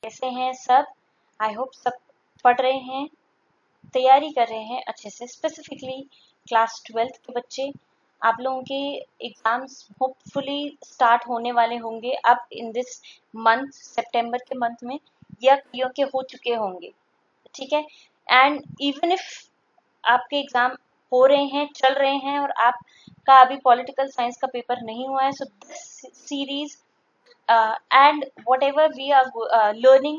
कैसे हैं सब? आई होप सब पढ़ रहे हैं, तैयारी कर रहे हैं अच्छे से। स्पेसिफिकली क्लास 12th के बच्चे, आप लोगों के एग्जाम्स होपफुली स्टार्ट होने वाले होंगे अब इन दिस मंथ, सितंबर के मंथ में, या कईयों के हो चुके होंगे, ठीक है। एंड इवन इफ आपके एग्जाम हो रहे हैं, चल रहे हैं, और आपका अभी पॉलिटिकल साइंस का पेपर नहीं हुआ है, so this series and whatever we are learning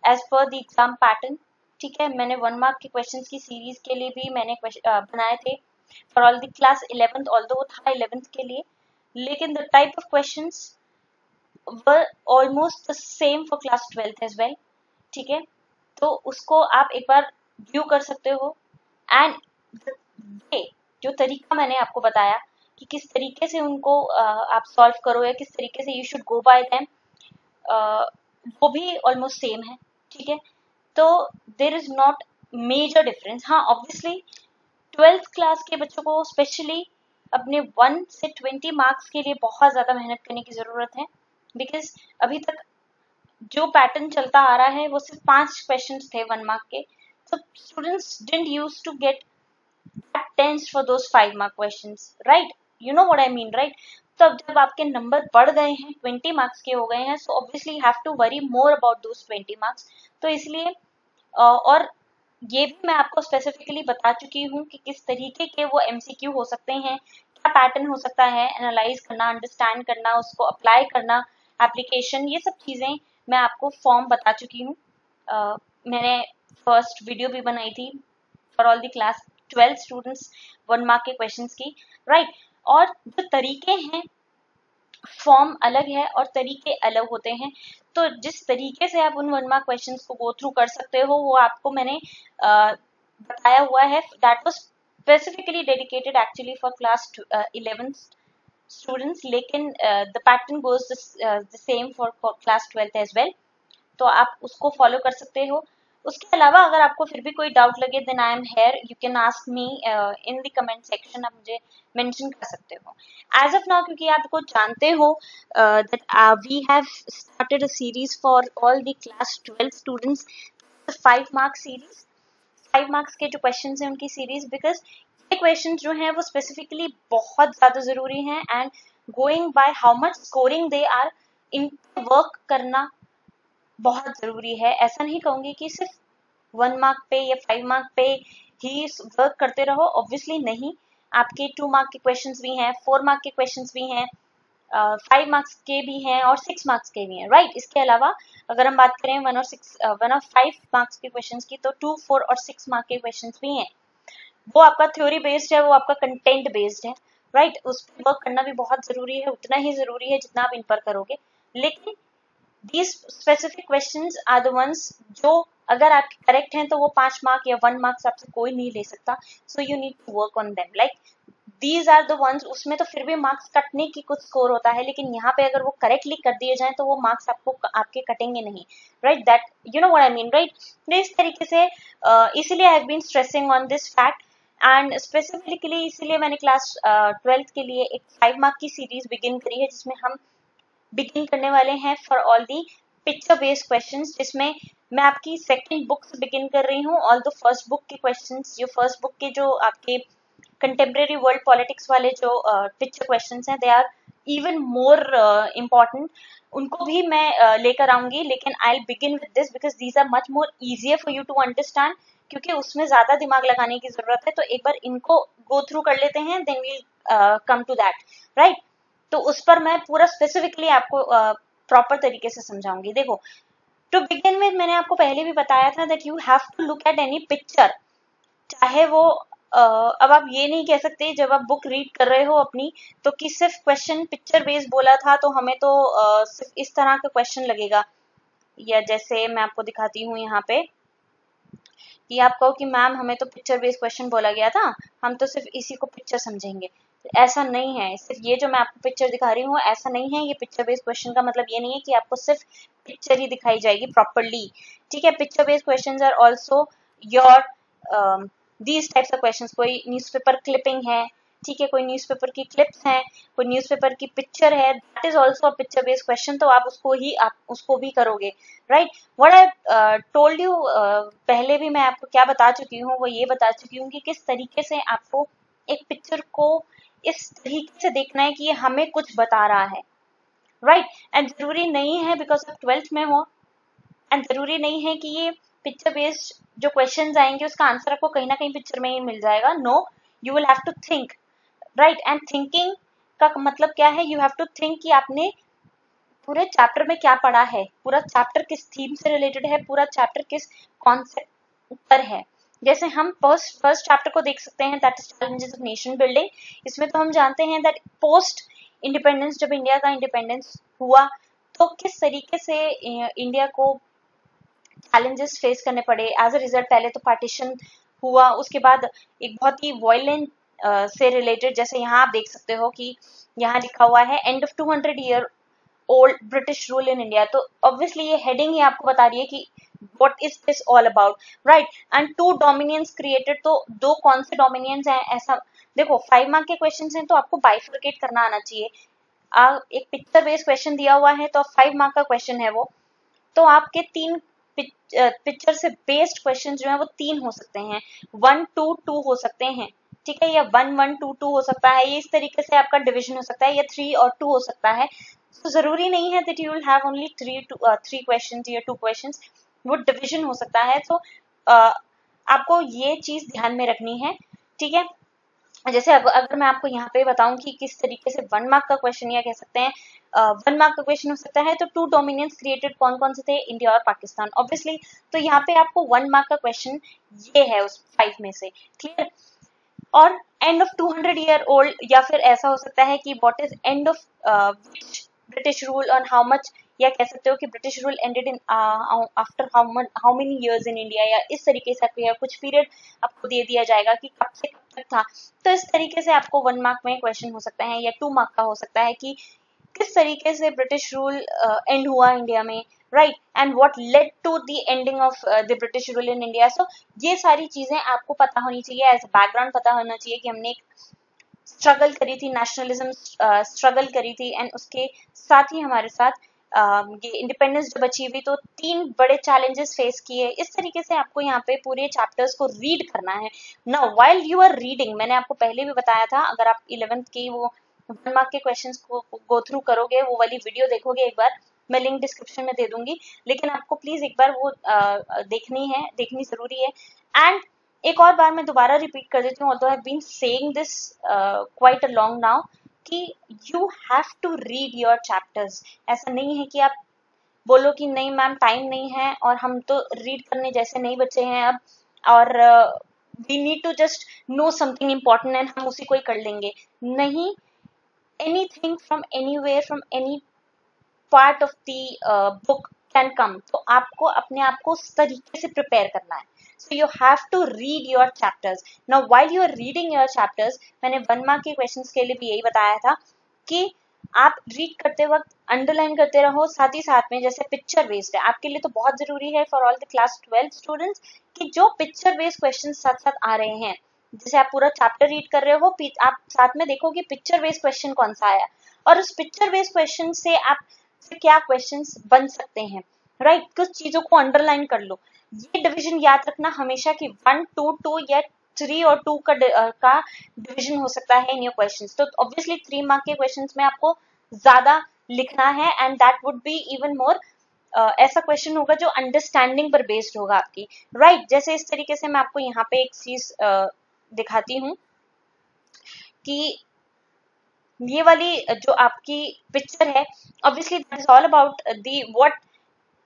as per the exam pattern, ठीक है। मैंने 1 मार्क के क्वेश्चन की सीरीज के लिए भी मैंने बनाए थे for all the class 11th, although वो था 11th के लिए, लेकिन the type of questions were almost the same for class 12th as well, ठीक है। तो उसको आप एक बार व्यू कर सकते हो। एंड जो तरीका मैंने आपको बताया कि किस तरीके से उनको आप सॉल्व करो या किस तरीके से you should go by them, वो भी ऑलमोस्ट सेम है, ठीक है। तो there is not major difference. हाँ, ऑब्वियसली 12th क्लास के बच्चों को स्पेशली अपने 1 से 20 मार्क्स के लिए बहुत ज़्यादा मेहनत करने की ज़रूरत है, बिकॉज अभी तक जो पैटर्न चलता आ रहा है वो सिर्फ 5 क्वेश्चंस थे 1 मार्क के, so students didn't used to get that tense for those 5 mark questions, right? You know what I mean, right? तो अब जब आपके नंबर बढ़ गए हैं, 20 मार्क्स के हो गए हैं, so obviously you have to worry more about those 20 marks. तो इसलिए और ये भी मैं आपको स्पेसिफिकली बता चुकी हूँ कि किस तरीके के वो MCQ हो सकते हैं, क्या पैटर्न हो सकता है, एनालाइज करना, अंडरस्टैंड करना, उसको अप्लाई करना, एप्लीकेशन, ये सब चीज़ें मैं आपको फॉर्म बता चुकी हूँ। मैंने फर्स्ट वीडियो भी बनाई थी for all the class 12 students 1 mark के क्वेश्चंस की, राइट। और जो तरीके हैं, फॉर्म अलग है और तरीके अलग होते हैं, तो जिस तरीके से आप उन 1 मार्क क्वेश्चंस को गो थ्रू कर सकते हो वो आपको मैंने बताया हुआ है। That was specifically dedicated actually for class 11th students, लेकिन the pattern goes the same for class 12th as well, तो आप उसको फॉलो कर सकते हो। उसके अलावा अगर आपको फिर भी कोई डाउट लगे, then I am here, you can ask me in the comment section, आप मुझे मेंशन कर सकते हो। एज ऑफ नाउ, क्योंकि आपको जानते हो that we have started a series for all the class 12 students, 5 mark series, 5 marks के जो क्वेश्चन हैं उनकी सीरीज, बिकॉज ये क्वेश्चन जो हैं वो स्पेसिफिकली बहुत ज़्यादा ज़रूरी हैं, and going by how much scoring they are, इन वर्क करना बहुत ज़रूरी है। ऐसा नहीं कहूँगी कि सिर्फ 1 मार्क पे या 5 मार्क पे ही वर्क करते रहो, ऑब्वियसली नहीं। आपके 2 मार्क के क्वेश्चंस भी हैं, 4 मार्क के क्वेश्चंस भी हैं, 5 मार्क्स के भी हैं और 6 मार्क्स के भी हैं, राइट। इसके अलावा अगर हम बात करें 1 और 5 मार्क्स के क्वेश्चंस की, तो 2, 4 और 6 मार्क के क्वेश्चंस भी हैं। वो आपका थ्योरी बेस्ड है, वो आपका कंटेंट बेस्ड है, राइट। उस पर वर्क करना भी बहुत ज़रूरी है, उतना ही ज़रूरी है जितना आप इन पर करोगे। लेकिन these specific questions are the ones जो अगर आपके करेक्ट हैं तो वो 5 मार्क या 1 मार्क्स आपसे कोई नहीं ले सकता, so you need to work on them, like these are the ones। उसमें तो फिर भी मार्क्स कटने की कुछ स्कोर होता है, लेकिन यहाँ पे अगर वो करेक्टली कर दिए जाएं तो वो मार्क्स आपको आपके कटेंगे नहीं, right. That you know what I mean, right. इस तरीके से इसीलिए I have been stressing on this fact, and specifically इसीलिए मैंने क्लास 12th के लिए एक 5 मार्क की सीरीज बिगिन करी है, जिसमें हम बिगिन करने वाले हैं for all the picture based questions, जिसमें मैं आपकी सेकंड बुक से बिगिन कर रही हूँ। ऑल द फर्स्ट बुक के क्वेश्चंस, जो फर्स्ट बुक के जो आपके कंटेम्प्रेरी वर्ल्ड पॉलिटिक्स वाले जो पिक्चर क्वेश्चंस हैं, they are even more important, उनको भी मैं लेकर आऊंगी, लेकिन I will begin with this because these are much more easier for you to understand, क्योंकि उसमें ज्यादा दिमाग लगाने की जरूरत है। तो एक बार इनको गो थ्रू कर लेते हैं, then we'll come to that, right. तो उस पर मैं पूरा स्पेसिफिकली आपको प्रॉपर तरीके से समझाऊंगी। देखो, टू बिगिन में मैंने आपको पहले भी बताया था that you have to look at any picture, चाहे वो अब आप ये नहीं कह सकते जब आप बुक रीड कर रहे हो अपनी, तो कि सिर्फ क्वेश्चन पिक्चर बेस्ड बोला था तो हमें तो सिर्फ इस तरह का क्वेश्चन लगेगा, या जैसे मैं आपको दिखाती हूँ यहाँ पे कि आप कहो कि मैम हमें तो पिक्चर बेस्ड क्वेश्चन बोला गया था, हम तो सिर्फ इसी को पिक्चर समझेंगे। ऐसा नहीं है, सिर्फ ये जो मैं आपको पिक्चर दिखा रही हूँ ऐसा नहीं है। ये पिक्चर बेस्ड क्वेश्चन का मतलब ये नहीं है कि आपको सिर्फ पिक्चर ही दिखाई जाएगी प्रॉपरली, ठीक है। Picture based questions are also your these types of questions. कोई न्यूज़पेपर क्लिपिंग है, ठीक है, कोई न्यूज़पेपर की क्लिप्स हैं, कोई न्यूज़पेपर की पिक्चर है, that is also a picture based question, तो आप उसको भी करोगे, right. What I told you, पहले भी मैं आपको क्या बता चुकी हूँ, वो ये बता चुकी हूँ कि किस तरीके से आपको एक पिक्चर को इस तरीके से देखना है कि ये हमें कुछ बता रहा है, राइट। एंड जरूरी नहीं है बिकॉज आप 12th में हो, एंड जरूरी नहीं है कि ये पिक्चर बेस्ड जो क्वेश्चंस आएंगे उसका आंसर आपको कहीं ना कहीं पिक्चर में ही मिल जाएगा। No, you will have to think, right. And thinking का मतलब क्या है, यू हैव टू थिंक कि आपने पूरे चैप्टर में क्या पढ़ा है, पूरा चैप्टर किस थीम से रिलेटेड है, पूरा चैप्टर किस कॉन्सेप्ट पर है। जैसे हम फर्स्ट चैप्टर को देख सकते हैं, that is challenges of nation building. इसमें तो हम जानते हैं दैट पोस्ट इंडिपेंडेंस, जब इंडिया का इंडिपेंडेंस हुआ तो किस तरीके से इंडिया को चैलेंजेस फेस करने पड़े एज अ रिजल्ट। पहले तो पार्टीशन हुआ, उसके बाद एक बहुत ही वायलेंट से रिलेटेड, जैसे यहाँ आप देख सकते हो कि यहाँ लिखा हुआ है end of 200 year old British rule in India. तो ऑब्वियसली ये हेडिंग ही आपको बता रही है कि what is this all about, right. And 2 dominions created, तो 2 कौन से डोमिनियंस हैं, ऐसा देखो 5 मार्क के क्वेश्चन हैं तो आपको बाइफरकेट करना आना चाहिए। एक पिक्चर बेस्ड क्वेश्चन दिया हुआ है तो 5 मार्क का क्वेश्चन है वो, तो आपके 3 पिक्चर से बेस्ड क्वेश्चन जो है वो 3 हो सकते हैं, 1 2 2 हो सकते हैं, ठीक है, या 1 1 2 2 हो सकता है, ये इस तरीके से आपका डिवीजन हो सकता है, या 3 और 2 हो सकता है। तो जरूरी नहीं है that you will have only 3 questions या 2 क्वेश्चंस, वो डिवीजन हो सकता है। तो आपको ये चीज ध्यान में रखनी है, ठीक है। जैसे अगर मैं आपको यहाँ पे बताऊं कि किस तरीके से 1 मार्क का क्वेश्चन, या कह सकते हैं 1 मार्क का क्वेश्चन हो सकता है, तो 2 डोमिनियंस क्रिएटेड कौन कौन से थे, इंडिया और पाकिस्तान, ऑब्वियसली। तो यहाँ पे आपको 1 मार्क का क्वेश्चन ये है उस 5 में से, क्लियर। और एंड ऑफ 200 ईयर ओल्ड, या फिर ऐसा हो सकता है कि what is end of which British rule on how much, या कह सकते हो कि British rule ended in after how many years in India, या इस तरीके से आपको, या कुछ पीरियड आपको दे दिया जाएगा कि कब से कब तक था। तो इस तरीके से आपको 1 मार्क में क्वेश्चन हो सकता है, या 2 मार्क का हो सकता है कि किस तरीके से ब्रिटिश रूल एंड हुआ इंडिया में, right, and what led to the ending of the British rule in India. So ये सारी चीजें आपको पता होनी चाहिए, एज बैकग्राउंड पता होना चाहिए कि हमने एक स्ट्रगल करी थी, नेशनलिज्म स्ट्रगल करी थी, एंड उसके साथ ही हमारे साथ ये इंडिपेंडेंस जब अचीव हुई तो 3 बड़े चैलेंजेस फेस किए। इस तरीके से आपको यहाँ पे पूरे चैप्टर्स को रीड करना है। Now while you are reading, मैंने आपको पहले भी बताया था, अगर आप 11th की वो 1 मार्क के क्वेश्चंस को गो थ्रू करोगे, वो वाली वीडियो देखोगे एक बार, मैं लिंक डिस्क्रिप्शन में दे दूंगी, लेकिन आपको प्लीज एक बार वो देखनी जरूरी है। एंड एक और बार मैं दोबारा रिपीट कर देती हूँ, although I have been saying this quite a long now, कि you have to read your chapters. ऐसा नहीं है कि आप बोलो कि नहीं मैम टाइम नहीं है और हम तो रीड करने जैसे नहीं बचे हैं अब, और we need to just know something important and हम उसी को ही कर लेंगे। नहीं, anything from anywhere, from any part of the book can come. तो आपको अपने आप को उस तरीके से प्रिपेयर करना है। So you have to read your chapters. Now while you are reading your chapters, मैंने 1 मार्क के क्वेश्चंस के लिए भी यही बताया था कि आप रीड करते वक्त अंडरलाइन करते रहो, साथ ही साथ में जैसे पिक्चर बेस्ड है आपके लिए तो बहुत जरूरी है for all the class 12 students कि जो पिक्चर बेस्ड क्वेश्चन साथ साथ आ रहे हैं, जैसे आप पूरा चैप्टर रीड कर रहे हो, आप साथ में देखो कि पिक्चर बेस्ड क्वेश्चन कौन सा आया, और उस पिक्चर बेस्ड क्वेश्चन से आप क्या क्वेश्चंस बन सकते हैं, राइट। कुछ चीजों को अंडरलाइन कर लो। ये डिवीजन याद रखना हमेशा कि 1 2 2 या 3 और 2 का डिवीजन हो सकता है इन योर क्वेश्चंस। तो ऑब्वियसली 3 मार्क के क्वेश्चंस में आपको ज्यादा लिखना है, and that would be even more, ऐसा क्वेश्चन होगा जो अंडरस्टैंडिंग पर बेस्ड होगा आपकी, राइट। जैसे इस तरीके से मैं आपको यहाँ पे एक चीज दिखाती हूँ कि ये वाली जो आपकी पिक्चर है, obviously that is all about the what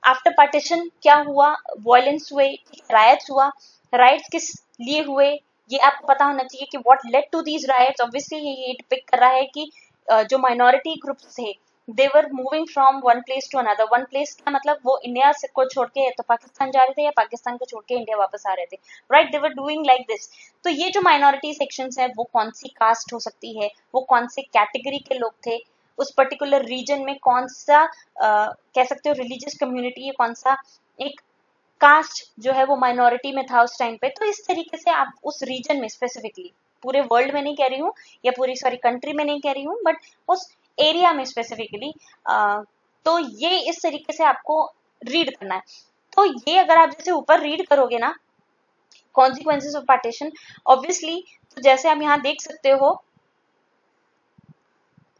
after partition क्या हुआ, वायलेंस हुए, राइट्स हुआ, राइट्स किस लिए हुए, ये आपको पता होना चाहिए कि what led to these rights. Obviously ये डिपिक्ट कर रहा है कि जो माइनॉरिटी ग्रुप्स थे, they were moving from one place to another. One place का मतलब वो इंडिया से को छोड़ के तो पाकिस्तान जा रहे थे, या पाकिस्तान को छोड़ के इंडिया वापस आ रहे थे, right. They were doing like this. तो ये जो माइनॉरिटी सेक्शंस है वो कौन सी कास्ट हो सकती है, वो कौन से कैटेगरी के लोग थे, उस पर्टिकुलर रीजन में कौन सा कह सकते हो रिलीजियस कम्युनिटी, या कौन सा एक कास्ट जो है वो माइनॉरिटी में था उस टाइम पे। तो इस तरीके से आप उस रीजन में स्पेसिफिकली पूरे वर्ल्ड में नहीं कह रही हूँ या पूरी सॉरी कंट्री में नहीं कह रही हूँ, बट उस एरिया में स्पेसिफिकली। तो ये इस तरीके से आपको रीड करना है। तो ये अगर आप जैसे ऊपर रीड करोगे ना, कॉन्सिक्वेंसेस ऑफ पार्टीशन, ऑब्वियसली तो जैसे आप यहाँ देख सकते हो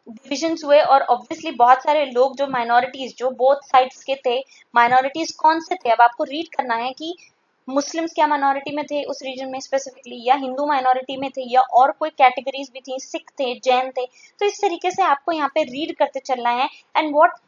डिविजन्स हुए, और ऑब्वियसली बहुत सारे लोग जो माइनॉरिटीज जो बोथ साइड्स के थे, माइनॉरिटीज कौन से थे, अब आपको रीड करना है कि मुस्लिम्स क्या माइनॉरिटी में थे उस रीजन में स्पेसिफिकली, या हिंदू माइनॉरिटी में थे, या और कोई कैटेगरीज भी थी, सिख थे, जैन थे। तो इस तरीके से आपको यहाँ पे रीड करते चलना है, and what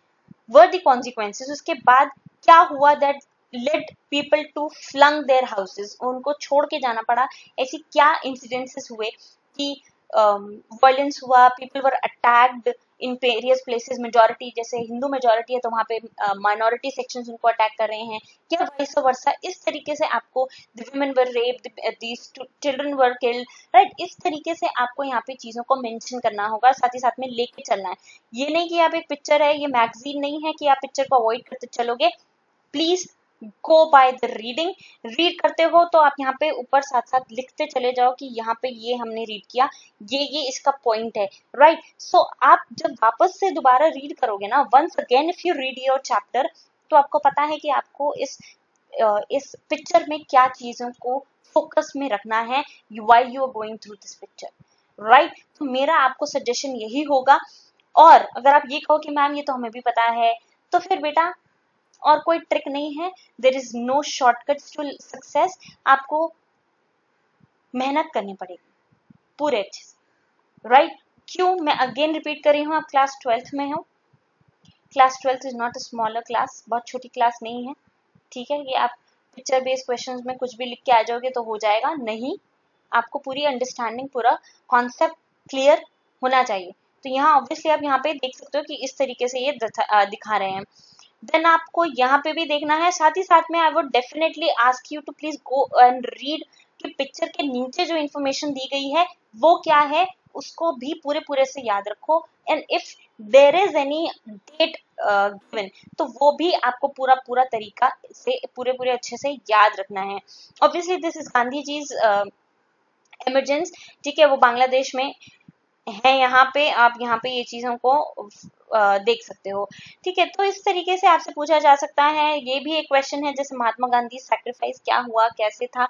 were the consequences, उसके बाद क्या हुआ that led people to flung their houses, उनको छोड़ के जाना पड़ा, ऐसी क्या इंसिडेंसेस हुए कि वायलेंस हुआ, people were attacked in various places, majority जैसे हिंदू मेजोरिटी है तो वहाँ पे माइनॉरिटी सेक्शंस उनको अटैक कर रहे हैं, या वाइस वर्सा। इस तरीके से आपको the women were raped, these children were killed, right, इस तरीके से आपको यहाँ पे चीजों को मेंशन करना होगा, साथ ही साथ में लेके चलना है। ये नहीं कि आप एक पिक्चर है, ये मैगजीन नहीं है कि आप पिक्चर को अवॉइड करते चलोगे। Please go by the reading. Read करते हो तो आप यहाँ पे ऊपर साथ साथ लिखते चले जाओ कि यहाँ पे ये हमने रीड किया, ये इसका पॉइंट है, राइट। सो आप जब वापस से दोबारा रीड करोगे ना, once again if you read your chapter, तो आपको पता है कि आपको इस पिक्चर में क्या चीजों को फोकस में रखना है while you are going through this picture, right. तो मेरा आपको सजेशन यही होगा। और अगर आप ये कहो कि मैम ये तो हमें भी पता है, तो फिर बेटा और कोई ट्रिक नहीं है, there is no shortcuts to success. आपको मेहनत करनी पड़ेगी पूरे अच्छे से, राइट। क्यों मैं अगेन रिपीट कर रही हूँ, आप क्लास 12th में हो। Class 12th is not a smaller class, बहुत छोटी क्लास नहीं है, ठीक है। ये आप पिक्चर बेस्ड क्वेश्चंस में कुछ भी लिख के आ जाओगे तो हो जाएगा नहीं, आपको पूरी अंडरस्टैंडिंग, पूरा कॉन्सेप्ट क्लियर होना चाहिए। तो यहाँ ऑब्वियसली आप यहाँ पे देख सकते हो कि इस तरीके से ये दिखा रहे हैं। देन आपको यहाँ पे भी देखना है, साथ ही साथ में I would definitely ask you to please go and read कि पिक्चर के नीचे जो इन्फॉर्मेशन दी गई है वो क्या है, उसको भी पूरे पूरे से याद रखो। And if there is any date given, तो वो भी आपको पूरा पूरा तरीका से पूरे पूरे अच्छे से याद रखना है। Obviously this is Gandhi ji's emergence, ठीक है, वो बांग्लादेश में है। यहाँ पे आप यहाँ पे ये चीजों को देख सकते हो, ठीक है। तो इस तरीके से आपसे पूछा जा सकता है, ये भी एक क्वेश्चन है जैसे महात्मा गांधी सैक्रिफाइस क्या हुआ, कैसे था,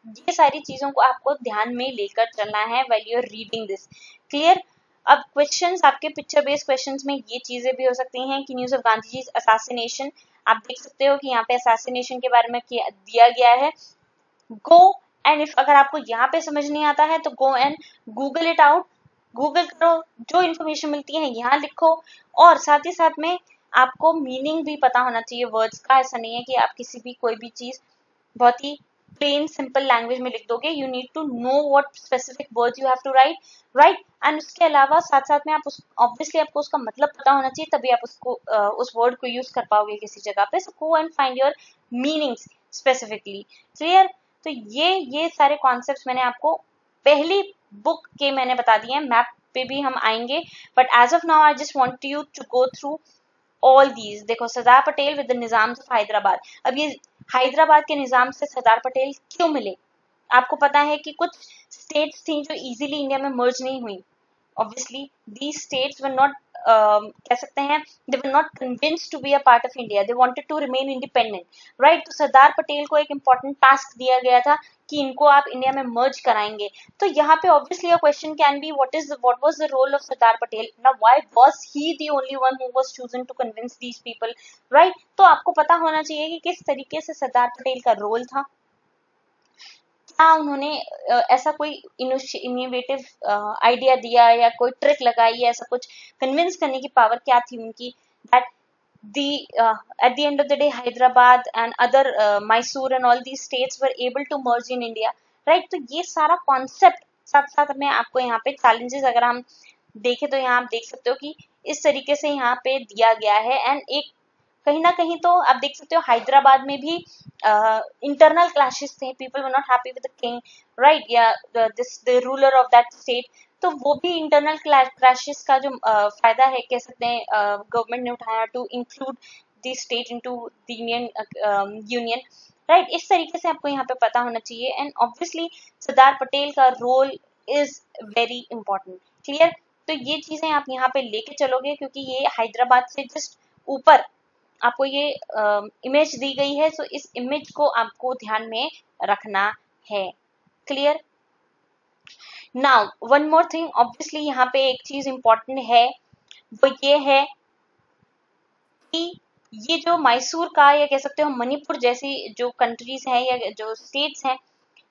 ये सारी चीजों को आपको ध्यान में लेकर चलना है while you are reading this, clear. अब क्वेश्चंस आपके पिक्चर बेस्ड क्वेश्चंस में ये चीजें भी हो सकती हैं कि news of Gandhi ji assassination, आप देख सकते हो कि यहाँ पे असैसिनेशन के बारे में दिया गया है। गो एंड इफ अगर आपको यहाँ पे समझ नहीं आता है तो go and Google it out, Google करो, जो इन्फॉर्मेशन मिलती है यहाँ लिखो, और साथ ही साथ में आपको मीनिंग भी पता होना चाहिए वर्ड्स का। ऐसा नहीं है कि आप किसी भी कोई भी चीज बहुत ही प्लेन सिंपल लैंग्वेज में लिख दोगे, you need to know what specific words you have to write, right. And उसके अलावा साथ साथ में आप ऑब्वियसली आपको उसका मतलब पता होना चाहिए, तभी आप उसको उस वर्ड को यूज कर पाओगे किसी जगह पे। So go and find your meanings specifically, clear. तो ये सारे कॉन्सेप्ट्स मैंने आपको पहली बुक के मैंने बता दिए हैं, मैप पे भी हम आएंगे, but as of now I just want you to go through all these. देखो Sardar Patel with the Nizam of Hyderabad, अब ये हैदराबाद के निजाम से सरदार पटेल क्यों मिले, आपको पता है कि कुछ स्टेट्स थी जो इजीली इंडिया में मर्ज नहीं हुई। obviously these states were not कह सकते हैं they were not convinced to be a part of India, they wanted to remain independent, right। तो सरदार पटेल को एक important task दिया गया था कि इनको आप इंडिया में मर्ज कराएंगे। तो यहाँ पे obviously a question can be what was the role of Sardar Patel, now why was he the only one who was chosen to convince these people, right। तो आपको पता होना चाहिए कि किस तरीके से सरदार पटेल का रोल था, क्या उन्होंने ऐसा कोई इनोवेटिव आइडिया दिया या कोई ट्रिक लगाई या ऐसा कुछ कन्विंस करने की पावर क्या थी उनकी, that at the end of the day Hyderabad and other Mysore and all these states were able to merge in India, right। तो ये सारा कॉन्सेप्ट साथ साथ में आपको यहाँ पे चैलेंजेस अगर हम देखें तो यहाँ आप देख सकते हो कि इस तरीके से यहाँ पे दिया गया है। एंड एक कहीं ना कहीं तो आप देख सकते हो हैदराबाद में भी इंटरनल क्लैशेस थे, people were not happy with the king, right, या the ruler of that state. तो वो भी इंटरनल क्लैशेस का जो फायदा है कह सकते हैं गवर्नमेंट ने उठाया to include the state into the union, right. इस तरीके से आपको यहाँ पे पता होना चाहिए। एंड ऑब्वियसली सरदार पटेल का role is very important. Clear? तो ये चीजें आप यहाँ पे लेके चलोगे, क्योंकि ये हैदराबाद से जस्ट ऊपर आपको ये इमेज दी गई है, सो इस इमेज को आपको ध्यान में रखना है। Clear? Now one more thing, obviously यहाँ पे एक चीज इंपॉर्टेंट है, वो ये है कि ये जो मैसूर का या कह सकते हो मणिपुर जैसी जो कंट्रीज हैं या जो स्टेट्स हैं,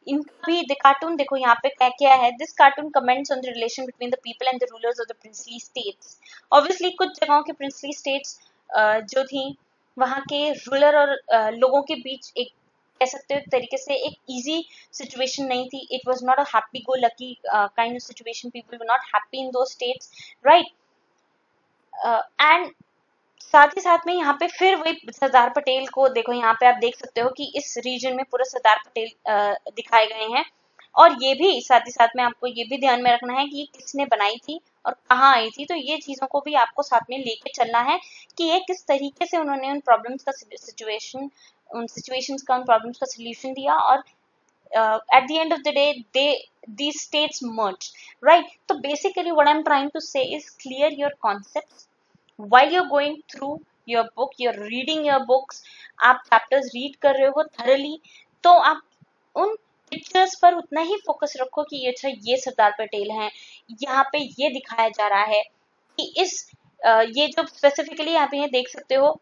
इनका भी कार्टून देखो यहाँ पे क्या क्या है। This cartoon comments on the relation between the people and the rulers of the princely states. Obviously कुछ जगहों की प्रिंसली स्टेट्स जो थी, वहाँ के रूलर और लोगों के बीच एक कह सकते हो एक तरीके से एक इजी सिचुएशन नहीं थी। It was not a happy go lucky kind of situation. People were not happy in दो स्टेट्स, राइट? एंड साथ ही साथ में यहाँ पे फिर वही सरदार पटेल को देखो, यहाँ पे आप देख सकते हो कि इस रीजन में पूरा सरदार पटेल दिखाए गए हैं। और ये भी साथ ही साथ में आपको ये भी ध्यान में रखना है कि ये किसने बनाई थी और कहाँ आई थी। तो ये चीजों को भी आपको साथ में लेके चलना है कि ये किस तरीके से उन्होंने उन प्रॉब्लम्स का उन सिचुएशंस का, उन प्रॉब्लम्स का सोल्यूशन दिया, और at the end of the day these states merge, right? So basically what I'm trying to say is clear your concepts while you're going through your book, you're reading your books, आप chapters read कर रहे हो thoroughly, तो आप उन pictures पर उतना ही focus रखो कि अच्छा ये सरदार पटेल हैं, यहाँ पे ये दिखाया जा रहा है कि इस ये जो स्पेसिफिकली यहाँ पे ये देख सकते हो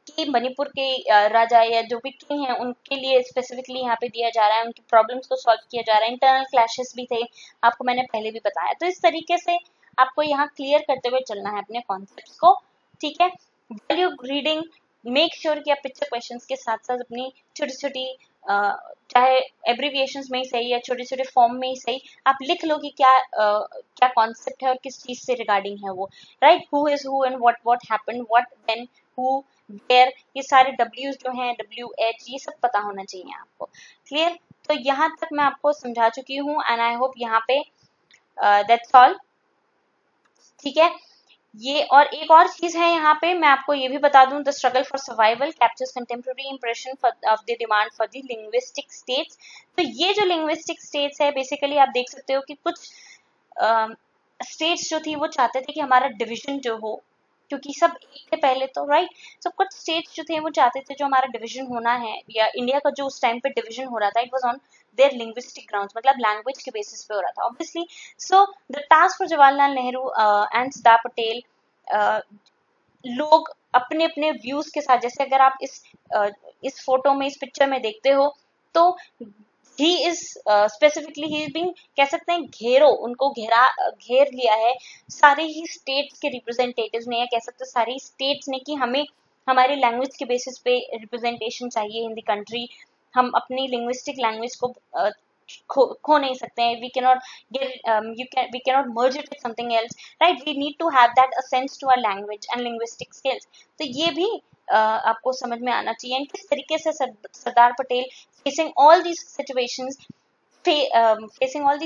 कि मणिपुर के राजा या जो भी किंग हैं, उनके लिए स्पेसिफिकली यहाँ पे दिया जा रहा है, उनकी प्रॉब्लम्स को सॉल्व किया जा रहा है। इंटरनल क्लैशेस भी थे, आपको मैंने पहले भी बताया। तो इस तरीके से आपको यहाँ क्लियर करते हुए चलना है अपने कॉन्सेप्ट्स को, ठीक है? While you reading, make sure कि आप पिक्चर क्वेश्चंस के साथ साथ अपनी छोटी छोटी चाहे एब्रीविएशंस में ही सही या छोटे छोटे फॉर्म में ही सही, आप लिख लो कि क्या क्या कॉन्सेप्ट है और किस चीज से रिगार्डिंग है वो, right? Who is who and what happened, what when who where, ये सारे डब्ल्यूज जो हैं, WH, ये सब पता होना चाहिए आपको। क्लियर? तो यहाँ तक मैं आपको समझा चुकी हूँ एंड आई होप यहाँ पे दैट्स ऑल, ठीक है? ये और एक और चीज है यहाँ पे, मैं आपको ये भी बता दूं, the struggle for survival captures contemporary impression of the demand for the linguistic states. तो ये जो लिंग्विस्टिक स्टेट्स है, बेसिकली आप देख सकते हो कि कुछ स्टेट्स जो थी वो चाहते थे कि हमारा डिविजन जो हो, क्योंकि सब एक थे पहले तो, राइट? सो कुछ स्टेट्स जो थे वो चाहते थे जो हमारा डिविजन होना है, या इंडिया का जो उस टाइम पे डिविजन हो रहा था, it was on their linguistic grounds, मतलब लैंग्वेज के बेसिस पे हो रहा था obviously. So the task for Jawaharlal Nehru and Sardar Patel, लोग अपने अपने व्यूज के साथ, जैसे अगर आप इस फोटो में, इस पिक्चर में देखते हो, तो he is specifically he is being, कह सकते हैं उनको घेर लिया है सारे ही स्टेट्स के रिप्रेजेंटेटिव्स ने, या कह सकते हैं सारी स्टेट्स ने, कि हमें हमारी लैंग्वेज के बेसिस पे रिप्रेजेंटेशन चाहिए इन द कंट्री। हम अपनी लिंग्विस्टिक लैंग्वेज को खो नहीं सकते हैं। We cannot we cannot merge it with something else, right? We need to have that sense to our language and linguistic skills. तो ये भी आपको समझ में आना चाहिए। किस तरीके से Sardar Patel facing all these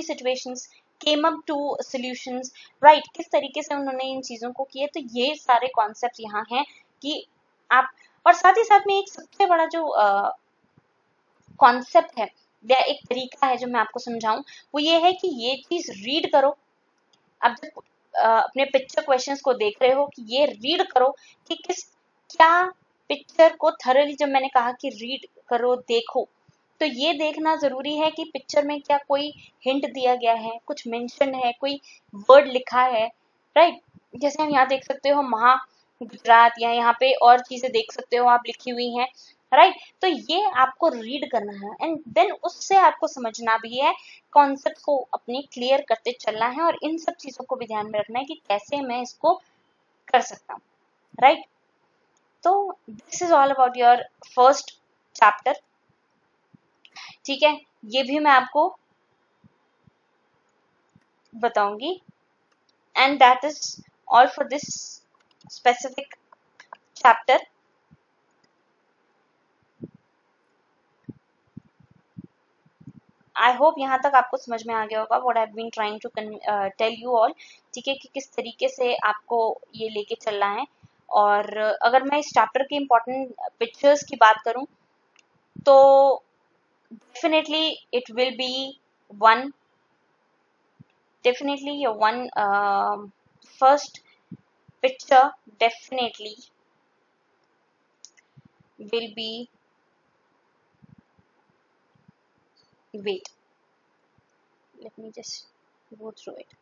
situations came up to solutions, right? किस तरीके से उन्होंने इन चीजों को किए, तो ये सारे कॉन्सेप्ट यहाँ हैं कि आप, और साथ ही साथ में एक सबसे बड़ा जो कॉन्सेप्ट है या एक तरीका है जो मैं आपको समझाऊं, वो ये है कि ये चीज रीड करो। अब जब अपने पिक्चर क्वेश्चंस को देख रहे हो, कि ये रीड करो कि क्या पिक्चर को थरली, जब मैंने कहा कि रीड करो, देखो, तो ये देखना जरूरी है कि पिक्चर में क्या कोई हिंट दिया गया है, कुछ मेंशन है, कोई वर्ड लिखा है, राइट? जैसे हम यहाँ देख सकते हो महा गुजरात, या यहाँ पे और चीजें देख सकते हो आप लिखी हुई हैं, राइट? तो ये आपको रीड करना है एंड देन उससे आपको समझना भी है, कॉन्सेप्ट को अपने क्लियर करते चलना है, और इन सब चीजों को भी ध्यान में रखना है कि कैसे मैं इसको कर सकता हूँ, राइट? तो this is all about your first chapter, ठीक है? ये भी मैं आपको बताऊंगी, and that is all for this specific chapter. I hope यहाँ तक आपको समझ में आ गया होगा what I have been trying to tell you all, ठीक है? कि किस तरीके से आपको ये लेके चलना है। और अगर मैं इस चैप्टर के इम्पोर्टेंट पिक्चर्स की बात करूं, तो definitely it will be 1, definitely your one first picture definitely will be, wait, let me just go through it.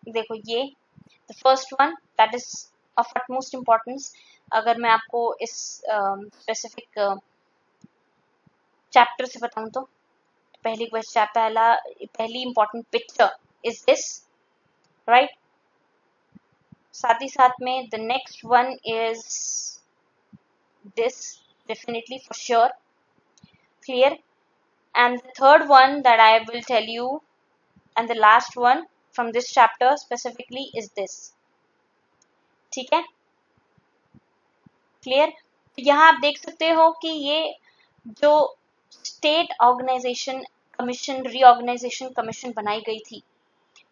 देखो ये the first one that is of utmost importance. अगर मैं आपको इस स्पेसिफिक चैप्टर से बताऊं तो पहली क्वेश्चन, पहली important picture is this, right. साथ ही साथ में the next one is this, definitely for sure, clear. And the third one that I will tell you, and the last one from this chapter specifically is this. ठीक है, clear. यहाँ आप देख सकते हो कि ये जो state organisation commission, reorganisation commission बनाई गई थी,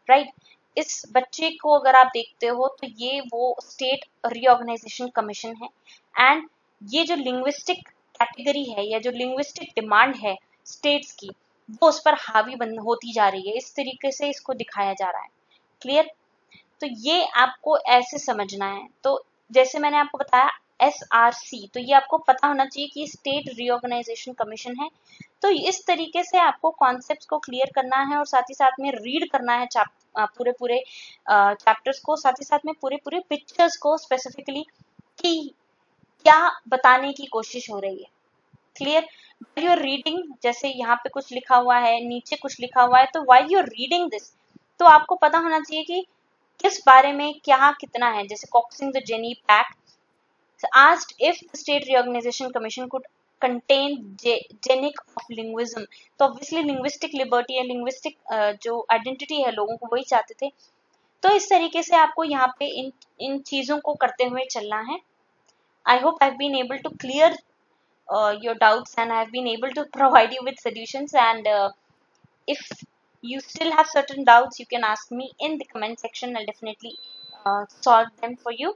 राइट. इस बच्चे को अगर आप देखते हो तो ये वो स्टेट रीऑर्गेनाइजेशन कमीशन है. एंड ये जो लिंग्विस्टिक कैटेगरी है या जो लिंग्विस्टिक डिमांड है स्टेट्स की, वो उस पर हावी होती जा रही है. इस तरीके से इसको दिखाया जा रहा है, क्लियर. तो ये आपको ऐसे समझना है. तो जैसे मैंने आपको बताया SRC, तो ये आपको पता होना चाहिए कि स्टेट रीऑर्गेनाइजेशन कमीशन है. तो इस तरीके से आपको कॉन्सेप्ट्स को क्लियर करना है और साथ ही साथ में रीड करना है पूरे चैप्टर्स को, साथ ही साथ में पूरे पिक्चर्स को स्पेसिफिकली कि क्या बताने की कोशिश हो रही है, clear. While you are reading, जैसे यहाँ पे कुछ लिखा हुआ है, नीचे कुछ लिखा हुआ है, तो while you are reading this, तो आपको पता होना चाहिए कि किस बारे में क्या कितना है. जैसे coaxing the Jenny pact asked if the state reorganization commission could contain genic of linguism, तो obviously linguistic liberty या linguistic जो identity है लोगों को वही चाहते थे. तो इस तरीके से आपको यहाँ पे इन चीजों को करते हुए चलना है. I hope I've been able to clear your doubts and I've been able to provide you with solutions. And if you still have certain doubts, you can ask me in the comment section. I'll definitely solve them for you.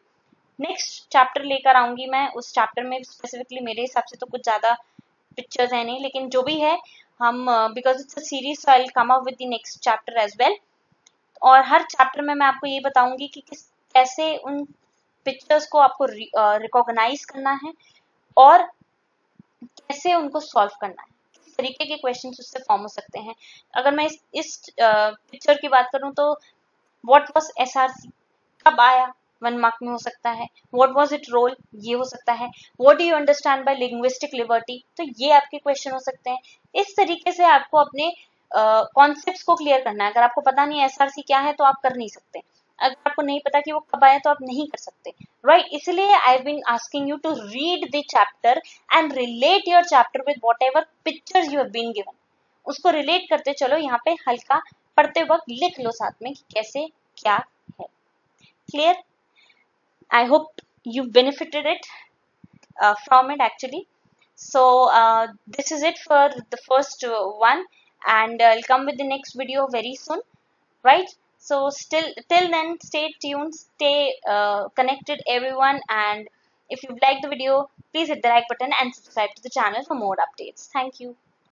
Next chapter लेकर आऊंगी मैं. उस chapter में specifically मेरे हिसाब से तो कुछ ज्यादा पिक्चर्स है नहीं, लेकिन जो भी है हम because it's a series, so I will come up with the next chapter as well. और हर चैप्टर में मैं आपको ये बताऊंगी कि कैसे उन पिक्चर्स को आपको रिकॉग्नाइज करना है और कैसे उनको सॉल्व करना है, किस तरीके के क्वेश्चंस उससे फॉर्म हो सकते हैं. अगर मैं इस पिक्चर की बात करूं तो व्हाट वाज SRC, कब आया, 1 मार्क में हो सकता है. व्हाट वाज इट रोल, ये हो सकता है. What do you understand by linguistic liberty, तो ये आपके क्वेश्चन हो सकते हैं. इस तरीके से आपको अपने कॉन्सेप्ट्स को क्लियर करना है. अगर आपको पता नहीं SRC क्या है तो आप कर नहीं सकते. अगर आपको नहीं पता कि वो कब आया तो आप नहीं कर सकते, राइट. इसलिए I have been asking you to read the chapter and relate your chapter with whatever pictures you have been given. उसको रिलेट करते चलो, यहाँ पे हल्का पढ़ते वक्त लिख लो साथ में कि कैसे क्या है, clear. I hope you benefited from it actually. So this is it for the first one, and I'll come with the next video very soon, right? So till then, stay tuned, stay connected everyone, and if you like the video, please hit the like button and subscribe to the channel for more updates. Thank you.